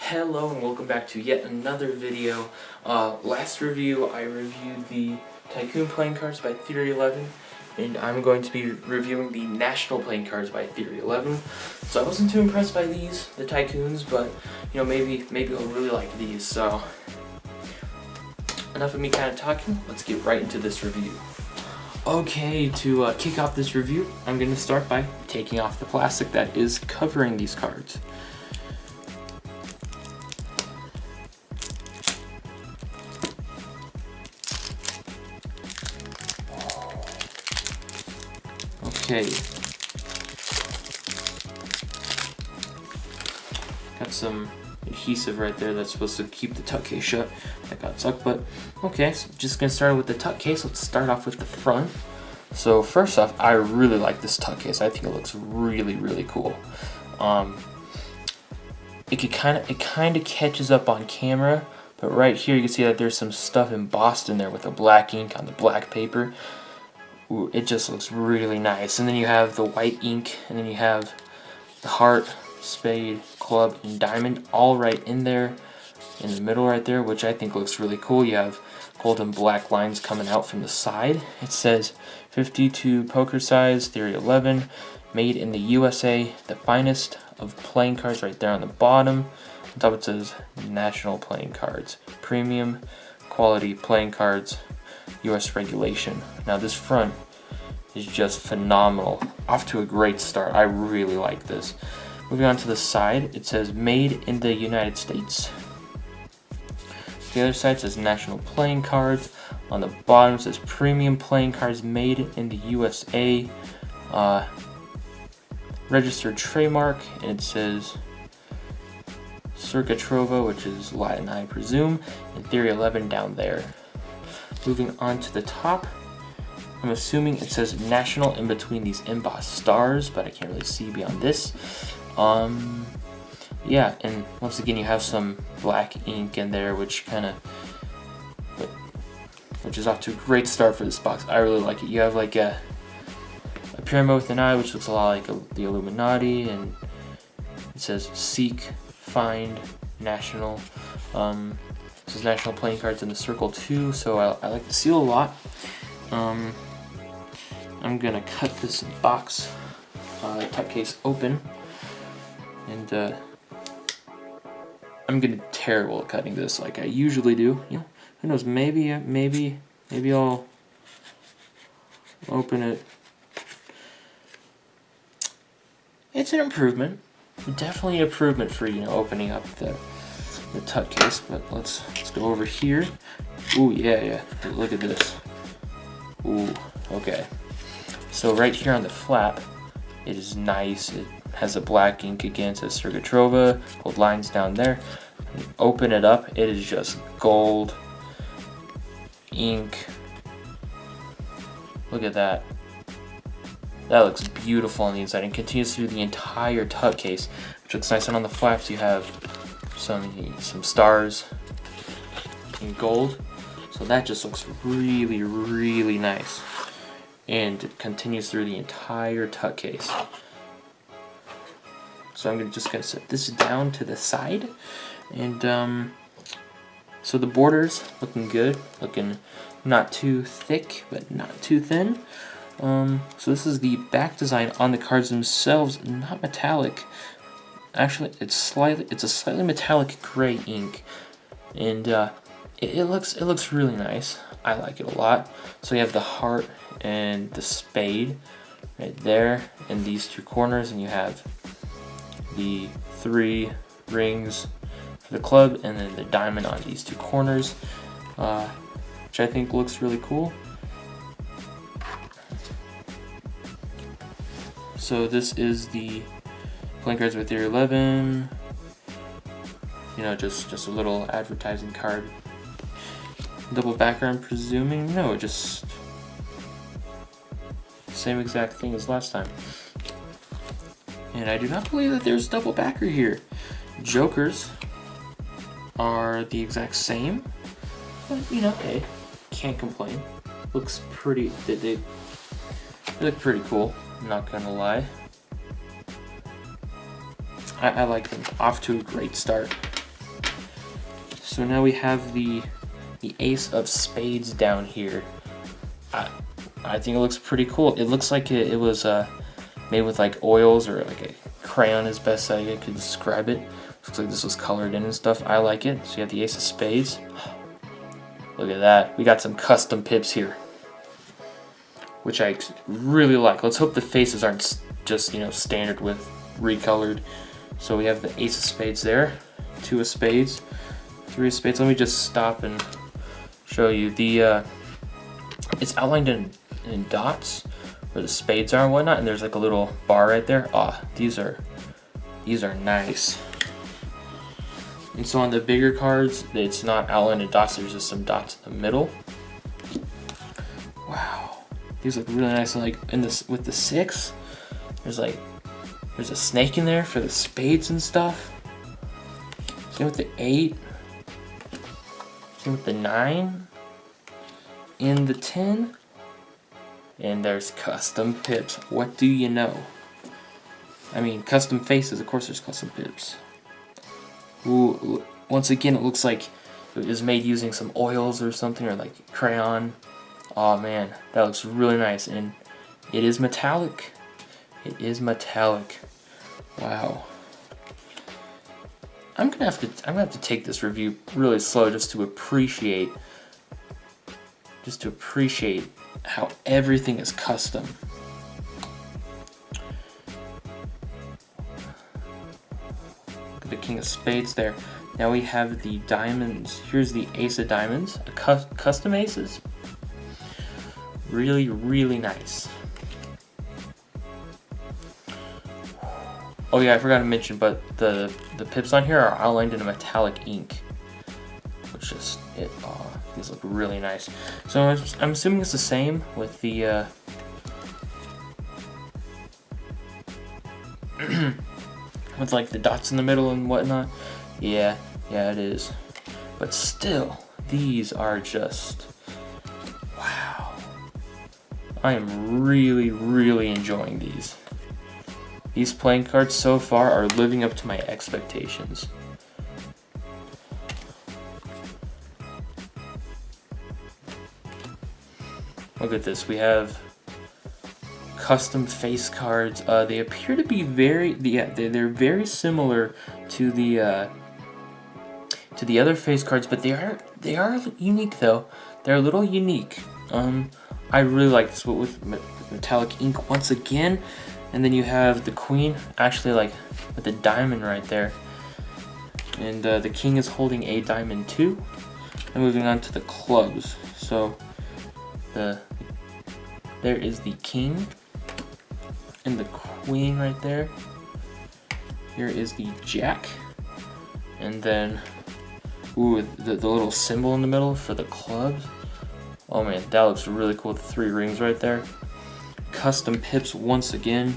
Hello and welcome back to yet another video. Last review I reviewed the Tycoon playing cards by Theory 11, and I'm going to be reviewing the National playing cards by Theory 11. So I wasn't too impressed by these, the Tycoons, but you know, maybe I'll really like these. So enough of me kind of talking, let's get right into this review. Okay, to kick off this review, I'm going to start by taking off the plastic that is covering these cards. Okay, got some adhesive right there that's supposed to keep the tuck case shut. That got stuck, but okay, so just gonna start with the tuck case. Let's start off with the front. So first off, I really like this tuck case. I think it looks really cool. It kind of catches up on camera, but right here you can see that there's some stuff embossed in there with a black ink on the black paper. Ooh, it just looks really nice. And then you have the white ink, and then you have the heart, spade, club, and diamond all right in there, in the middle right there, which I think looks really cool. You have golden black lines coming out from the side. It says 52 poker size, Theory 11, made in the USA, the finest of playing cards right there on the bottom. On top it says National playing cards, premium quality playing cards, US regulation. Now this front is just phenomenal. Off to a great start. I really like this. Moving on to the side, it says made in the United States. The other side says National playing cards. On the bottom it says premium playing cards made in the USA. Registered trademark, and it says Circa Trova, which is Latin I presume, and Theory 11 down there. Moving on to the top, I'm assuming it says National in between these embossed stars, but I can't really see beyond this. Yeah, and once again you have some black ink in there, which is off to a great start for this box. I really like it. You have like a pyramid with an eye, which looks a lot like the Illuminati, and it says Seek, Find, National. This is National playing cards in the circle too, so I like the seal a lot. I'm gonna cut this box tuck case open, and I'm gonna be terrible at cutting this like I usually do. You know, who knows? Maybe I'll open it. It's an improvement, definitely an improvement for opening up the tuck case. But let's go over here. Ooh, yeah. Look at this. Ooh, okay. So right here on the flap, it is nice. It has a black ink again. It says Circa Trova. Gold lines down there. When you open it up, it is just gold ink. Look at that. That looks beautiful on the inside and continues through the entire tuck case, which looks nice. And on the flaps, you have some stars in gold. So that just looks really nice. And it continues through the entire tuck case. So I'm just gonna set this down to the side. And so the borders looking good, looking not too thick, but not too thin. So this is the back design on the cards themselves, not metallic. Actually, it's a slightly metallic gray ink, and it looks really nice. I like it a lot. So you have the heart and the spade right there in these two corners, and you have the 3 rings for the club, and then the diamond on these two corners, which I think looks really cool. So this is the playing cards with Theory 11. Just a little advertising card. Double backer, I'm presuming. No, just same exact thing as last time. And I do not believe that there's double backer here. Jokers are the exact same, but hey, can't complain. Looks pretty. They look pretty cool. I'm not gonna lie. I like them. Off to a great start. So now we have the ace of spades down here. I think it looks pretty cool. It looks like it was made with like oils or like a crayon is best I could describe it. Looks like this was colored in and stuff. I like it. So you have the ace of spades. Look at that. We got some custom pips here, which I really like. Let's hope the faces aren't just, you know, standard with recolored. So we have the ace of spades there, two of spades, three of spades. Let me just stop and show you. It's outlined in dots where the spades are and whatnot, and there's like a little bar right there. These are nice. And so on the bigger cards, it's not outlined in dots, there's just some dots in the middle. Wow, these look really nice. And like in this with the 6, there's a snake in there for the spades and stuff. Same with the 8. Same with the 9. In the 10. And there's custom pips. What do you know? I mean, custom faces, of course there's custom pips. Ooh, once again, it looks like it was made using some oils or something, or like crayon. Oh man, that looks really nice, and it is metallic. It is metallic. Wow. I'm gonna have to take this review really slow just to appreciate how everything is custom. Look at the king of spades there. Now we have the diamonds. Here's the ace of diamonds, custom aces. Really, really nice. Oh yeah, I forgot to mention, but the pips on here are outlined in a metallic ink, which is it. These look really nice. So I'm assuming it's the same with the with like the dots in the middle and whatnot. Yeah, it is. But still, these are just wow. I am really, really enjoying these. These playing cards so far are living up to my expectations. Look at this. We have custom face cards. They appear to be they're very similar to the other face cards, but they are unique though. They're a little unique. I really like this with metallic ink once again. And then you have the queen, actually like with a diamond right there. And the king is holding a diamond too. And moving on to the clubs. So there is the king and the queen right there. Here is the jack. And then, ooh, the little symbol in the middle for the clubs. Oh man, that looks really cool with the 3 rings right there. Custom pips once again.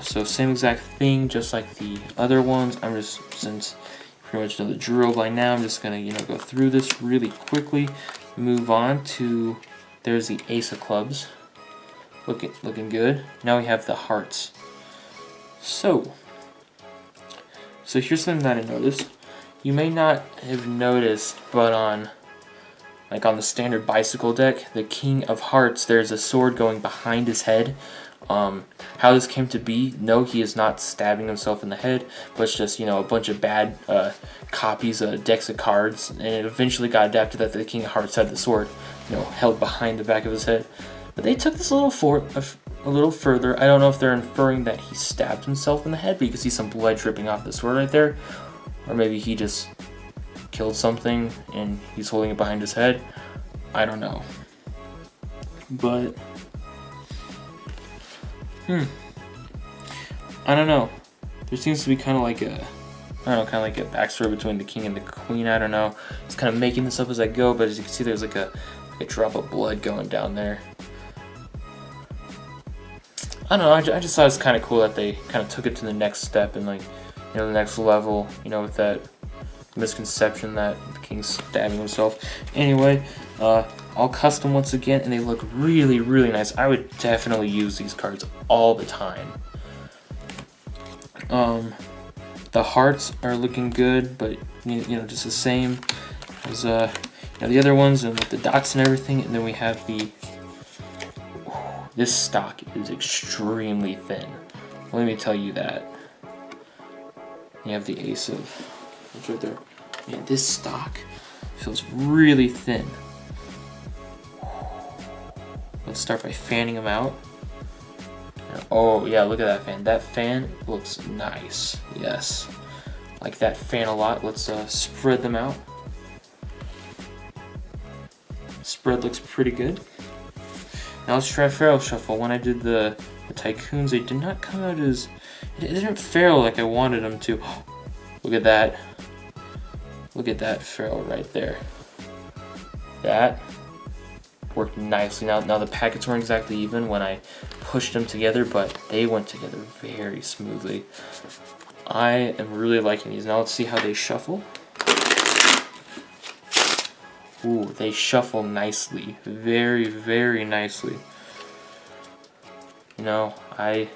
So same exact thing, just like the other ones. Since you pretty much know the drill by now, I'm just gonna go through this really quickly. Move on to, there's the ace of clubs, looking good. Now we have the hearts. So here's something that I noticed. You may not have noticed, but on the standard bicycle deck, the king of hearts, there's a sword going behind his head. How this came to be, no, he is not stabbing himself in the head, but it's just, a bunch of bad copies of decks of cards, and it eventually got adapted that the king of hearts had the sword, held behind the back of his head. But they took this a little further. I don't know if they're inferring that he stabbed himself in the head, but you can see some blood dripping off the sword right there, or maybe he just killed something and he's holding it behind his head. I don't know. But I don't know. There seems to be kind of like a backstory between the king and the queen. I don't know. It's kind of making this up as I go, but as you can see, there's like a drop of blood going down there. I don't know. I just thought it was kind of cool that they kind of took it to the next step and the next level. With that misconception that the king's stabbing himself. Anyway, all custom once again, and they look really, really nice. I would the The hearts are looking good, but you know, just the same as you know, the other ones, and with the dots and everything. And then we have the, this stock is extremely thin. Let me tell you that. You have the Ace of, it's right there. Man, this stock feels really thin. Let's start by fanning them out. Oh yeah, look at that fan. That fan looks nice. Yes, like that fan a lot. Let's spread them out. Spread looks pretty good. Now let's try Pharaoh Shuffle. When I did the Tycoons, they did not come out as, it didn't Pharaoh like I wanted them to. Look at that. Look at that Pharaoh right there. That worked nicely. Now the packets weren't exactly even when I pushed them together, but they went together very smoothly. I am really liking these. Now let's see how they shuffle. Ooh, they shuffle nicely. Very, very nicely. You know, I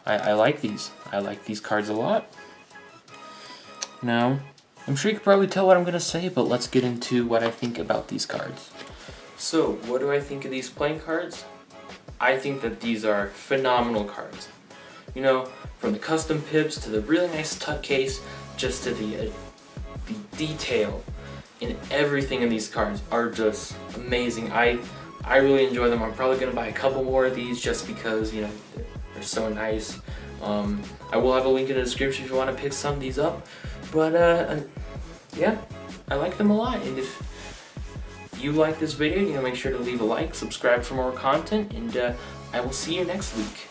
like these. I like these cards a lot. Now, I'm sure you can probably tell what I'm going to say, but let's get into what I think about these cards. So, what do I think of these playing cards? I think that these are phenomenal cards. You know, from the custom pips to the really nice tuck case, just to the detail in everything in these cards are just amazing. I really enjoy them. I'm probably going to buy a couple more of these just because, you know, they're so nice. I will have a link in the description if you want to pick some of these up. But yeah, I like them a lot. And if you like this video, you know, make sure to leave a like, subscribe for more content, and I will see you next week.